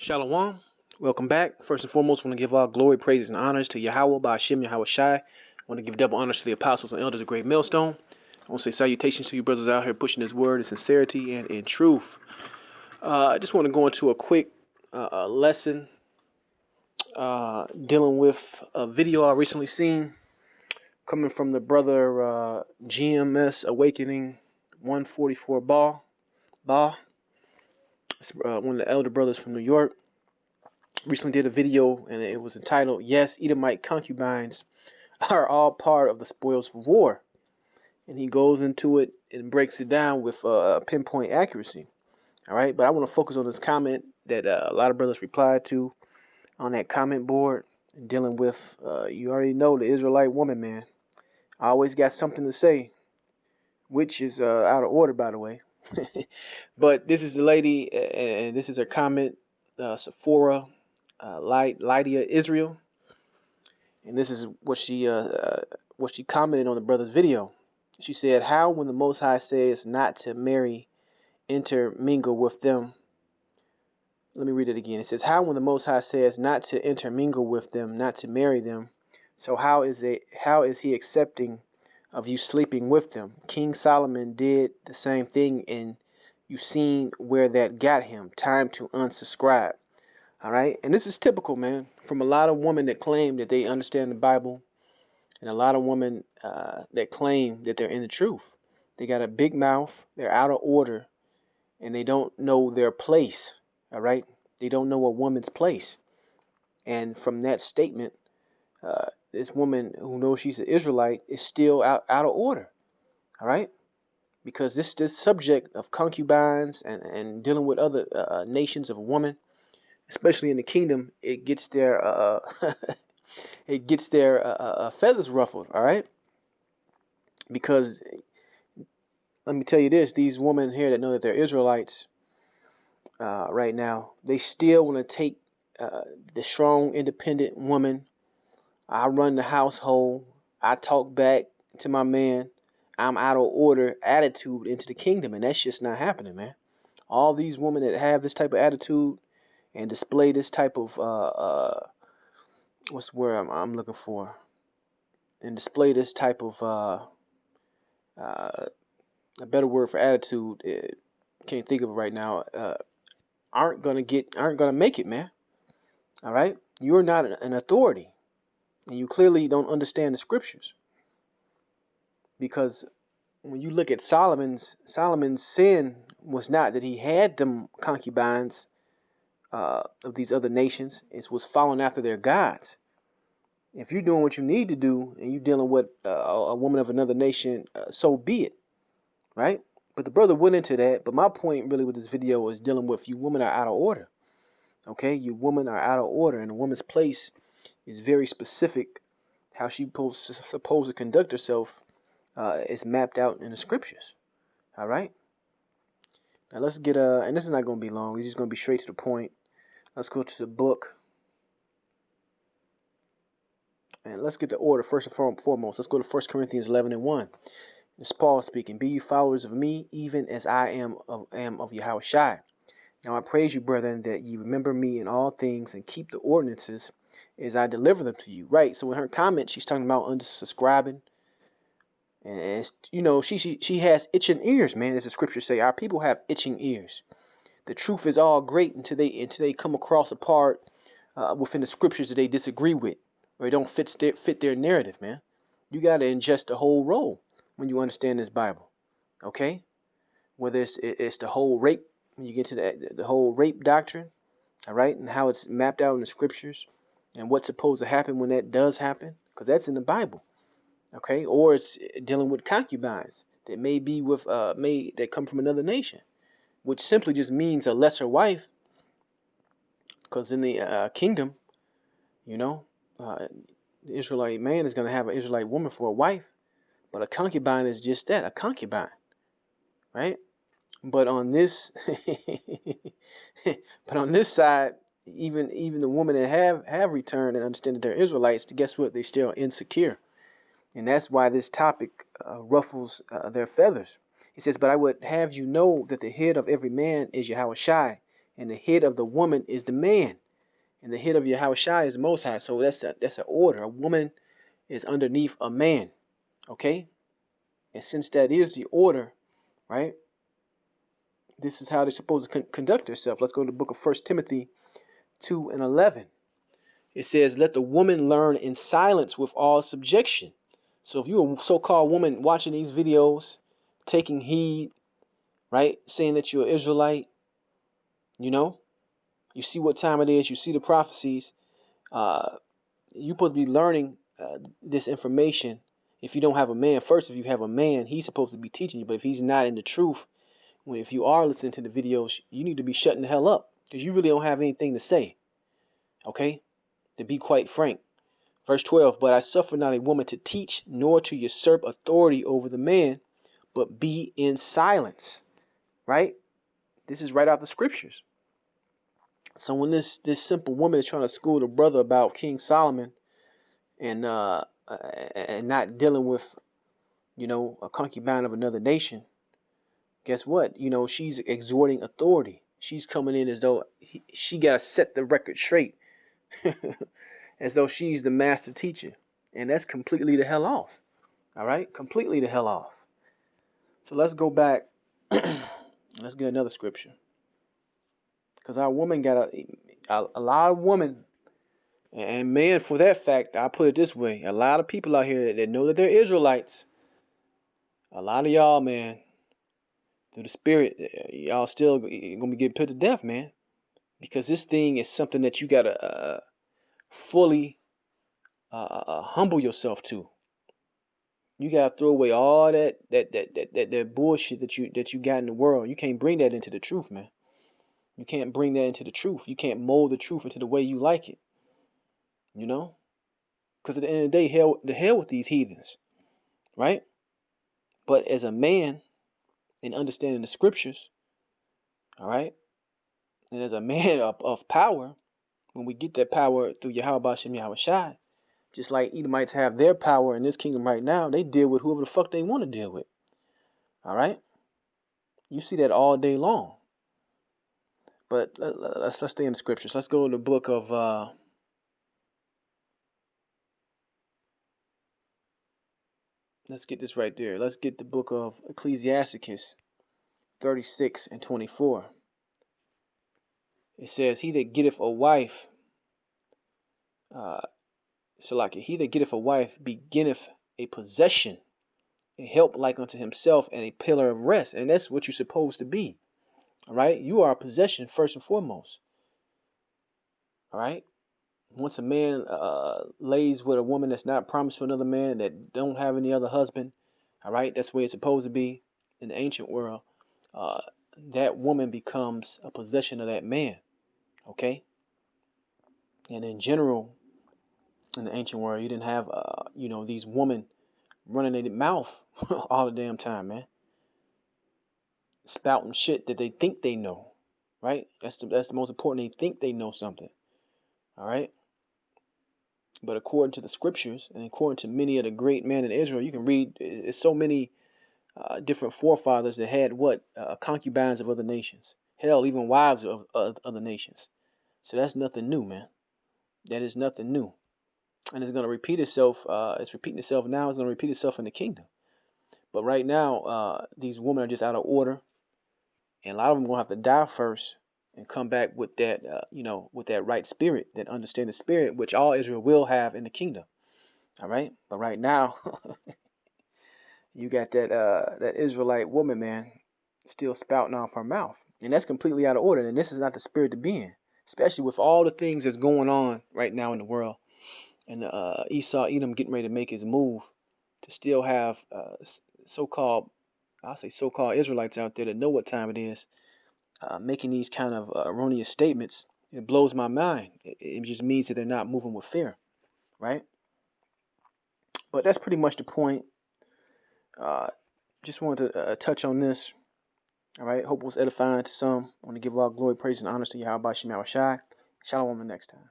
Shalom. Welcome back. First and foremost, I want to give all glory, praises, and honors to Yahweh by Hashem Yahweh Shai. I want to give double honors to the apostles and elders of Great Millstone. I want to say salutations to you brothers out here pushing this word in sincerity and in truth. I just want to go into a quick lesson dealing with a video I recently seen coming from the brother GMS Awakening 144 Ba. It's one of the elder brothers from New York. Recently did a video and it was entitled, "Yes, Edomite concubines are all part of the spoils of war." And he goes into it and breaks it down with pinpoint accuracy. All right, but I want to focus on this comment that a lot of brothers replied to on that comment board, dealing with, you already know, the Israelite woman, man. I always got something to say, which is out of order, by the way. But this is the lady, and this is her comment, Sephora Lydia Israel. And this is what she commented on the brother's video. She said, "How, when the Most High says not to marry, intermingle with them?" Let me read it again. It says, "How, when the Most High says not to intermingle with them, not to marry them, so how is he accepting of you sleeping with them? King Solomon did the same thing, and you seen where that got him. Time to unsubscribe." All right, and this is typical, man, from a lot of women that claim that they understand the Bible. And a lot of women that claim that they're in the truth. They got a big mouth, they're out of order, and they don't know their place, all right? They don't know a woman's place. And from that statement, this woman who knows she's an Israelite is still out of order, all right? Because this subject of concubines and dealing with other nations of a woman, especially in the kingdom, it gets their it gets their feathers ruffled, all right? Because let me tell you this, these women here that know that they're Israelites right now, they still want to take the strong, independent woman. I run the household. I talk back to my man. I'm out of order attitude into the kingdom, and that's just not happening, man. All these women that have this type of attitude and display this type of what's the word I'm looking for? And display this type of a better word for attitude, can't think of it right now, aren't gonna make it, man. All right, you're not an authority, and you clearly don't understand the scriptures. Because when you look at Solomon's sin was not that he had them concubines of these other nations. It was following after their gods. If you're doing what you need to do and you're dealing with a woman of another nation, so be it, right? But the brother went into that. But my point really with this video is dealing with you women are out of order. Okay, you women are out of order, and a woman's place is very specific. How she supposed to conduct herself is mapped out in the scriptures. All right. Now let's get and this is not going to be long. It's just going to be straight to the point. Let's go to the book, and let's get the order first and foremost. Let's go to 1 Corinthians 11:1. It's Paul speaking. "Be ye followers of me, even as I am of Yahweh Shai. Now I praise you, brethren, that ye remember me in all things and keep the ordinances as I deliver them to you." Right. So in her comment, she's talking about unsubscribing, and it's, you know, she has itching ears, man. As the scriptures say, our people have itching ears. The truth is all great until they come across a part within the scriptures that they disagree with, or it don't fit their narrative, man. You got to ingest the whole roll when you understand this Bible, okay? Whether it's the whole rape, when you get to the whole rape doctrine, all right, and how it's mapped out in the scriptures, and what's supposed to happen when that does happen, because that's in the Bible, okay? Or it's dealing with concubines that may be with that come from another nation, which simply just means a lesser wife, because in the kingdom, you know, the Israelite man is going to have an Israelite woman for a wife, but a concubine is just that, a concubine, right? But on this, but on this side, even the women that have returned and understand that they're Israelites, guess what? They're still insecure, and that's why this topic ruffles their feathers. He says, "But I would have you know that the head of every man is Yahweh Shai, and the head of the woman is the man, and the head of Yahushua is the Most High. So that's an order. A woman is underneath a man, okay? And since that is the order, right? This is how they're supposed to conduct themselves. Let's go to the book of 1 Timothy 2:11. It says, "Let the woman learn in silence with all subjection." So if you're a so-called woman watching these videos, taking heed, right, saying that you're an Israelite, you know, you see what time it is, you see the prophecies, you're supposed to be learning this information. If you don't have a man, first, if you have a man, he's supposed to be teaching you. But if he's not in the truth, if you are listening to the videos, you need to be shutting the hell up, because you really don't have anything to say, okay? To be quite frank. Verse 12, "But I suffer not a woman to teach, nor to usurp authority over the man, but be in silence." Right? This is right out the scriptures. So when this simple woman is trying to school the brother about King Solomon and not dealing with, a concubine of another nation, guess what? She's exhorting authority. She's coming in as though she got to set the record straight, as though she's the master teacher. And that's completely the hell off. All right? Completely the hell off. So let's go back. Let's get another scripture. Because our woman got a lot of women, and man, for that fact, I put it this way. A lot of people out here that know that they're Israelites. A lot of y'all, man, through the spirit, y'all still gonna be getting put to death, man. Because this thing is something that you gotta fully humble yourself to. You gotta throw away all that bullshit that you got in the world. You can't bring that into the truth, man. You can't bring that into the truth. You can't mold the truth into the way you like it. Because at the end of the day, hell with these heathens, right? But as a man, in understanding the scriptures, all right, and as a man of power, when we get that power through Yahweh Shem Yahushai, just like Edomites have their power in this kingdom right now, they deal with whoever the fuck they want to deal with. All right? You see that all day long. But let's stay in the scriptures. Let's go to the book of let's get this right there. Let's get the book of Ecclesiasticus 36:24. It says, "He that getteth a wife, he that getteth a wife beginneth a possession, a help like unto himself, and a pillar of rest." And that's what you're supposed to be. All right? You are a possession first and foremost. All right? Once a man lays with a woman that's not promised to another man, that don't have any other husband, all right, that's the way it's supposed to be in the ancient world. That woman becomes a possession of that man. Okay? And in general, in the ancient world, you didn't have, these women running their mouth all the damn time, man. Spouting shit that they think they know, right? That's the most important. They think they know something, all right? But according to the scriptures and according to many of the great men in Israel, you can read, there's so many different forefathers that had concubines of other nations. Hell, even wives of other nations. So that's nothing new, man. That is nothing new. And it's going to repeat itself. It's repeating itself now. It's going to repeat itself in the kingdom. But right now, these women are just out of order. And a lot of them are going to have to die first and come back with that, with that right spirit, that understanding spirit, which all Israel will have in the kingdom. All right. But right now, you got that Israelite woman, man, still spouting off her mouth. And that's completely out of order. And this is not the spirit to be in, especially with all the things that's going on right now in the world. And Esau, Edom getting ready to make his move to still have so-called Israelites out there that know what time it is, making these kind of erroneous statements. It blows my mind. It just means that they're not moving with fear, right? But that's pretty much the point. Just wanted to touch on this. All right. Hope it was edifying to some. I want to give all glory, praise, and honor to Yahweh Shem Yahushai. Shalom the next time.